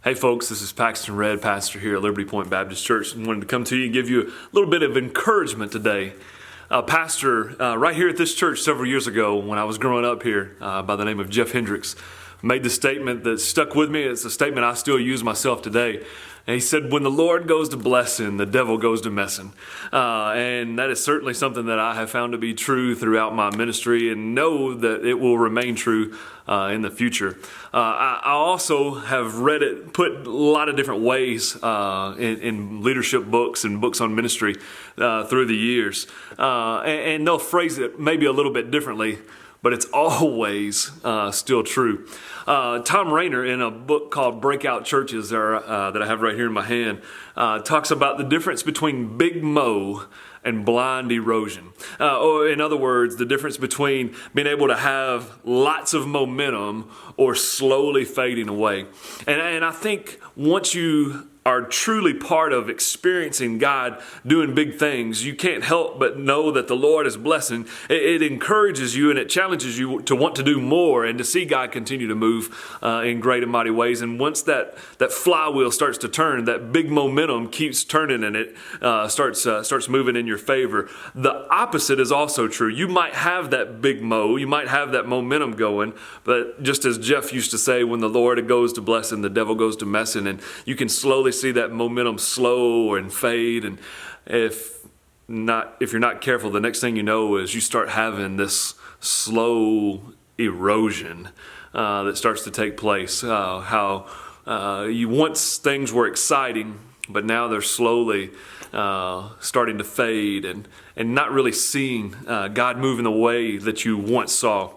Hey folks, this is Paxton Red, pastor here at Liberty Point Baptist Church, and wanted to come to you and give you a little bit of encouragement today. Pastor right here at this church several years ago when I was growing up here by the name of Jeff Hendricks made the statement that stuck with me. It's a statement I still use myself today. And he said, when the Lord goes to Blessin, the devil goes to Messin. And that is certainly something that I have found to be true throughout my ministry and know that it will remain true in the future. I also have read it put a lot of different ways in leadership books and books on ministry through the years. And they'll phrase it maybe a little bit differently, but it's always still true. Tom Rainer, in a book called Breakout Churches that I have right here in my hand, talks about the difference between big mo and blind erosion. Or in other words, the difference between being able to have lots of momentum or slowly fading away. And I think once you are truly part of experiencing God doing big things, you can't help but know that the Lord is blessing. It encourages you and it challenges you to want to do more and to see God continue to move in great and mighty ways. And once that flywheel starts to turn, that big momentum keeps turning and it starts moving in your favor. The opposite is also true. You might have that big you might have that momentum going, but just as Jeff used to say, when the Lord goes to blessing, the devil goes to messing, and you can slowly see that momentum slow and fade. And if you're not careful, the next thing you know is you start having this slow erosion that starts to take place. How you once things were exciting, but now they're slowly starting to fade and not really seeing God move in the way that you once saw.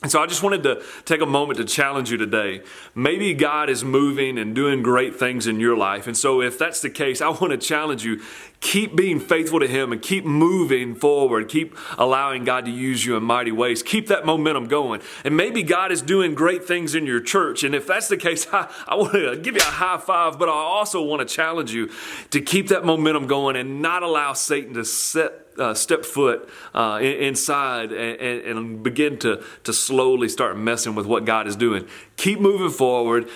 And so I just wanted to take a moment to challenge you today. Maybe God is moving and doing great things in your life. And so if that's the case, I want to challenge you. Keep being faithful to Him and keep moving forward. Keep allowing God to use you in mighty ways. Keep that momentum going. And maybe God is doing great things in your church. And if that's the case, I want to give you a high five, but I also want to challenge you to keep that momentum going and not allow Satan to step foot inside and begin to slowly start messing with what God is doing. Keep moving forward.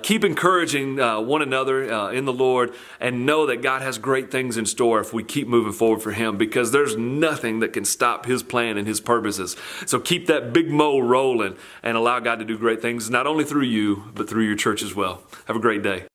Keep encouraging one another in the Lord, and know that God has great things in store if we keep moving forward for Him, because there's nothing that can stop His plan and His purposes. So keep that big mo rolling and allow God to do great things, not only through you, but through your church as well. Have a great day.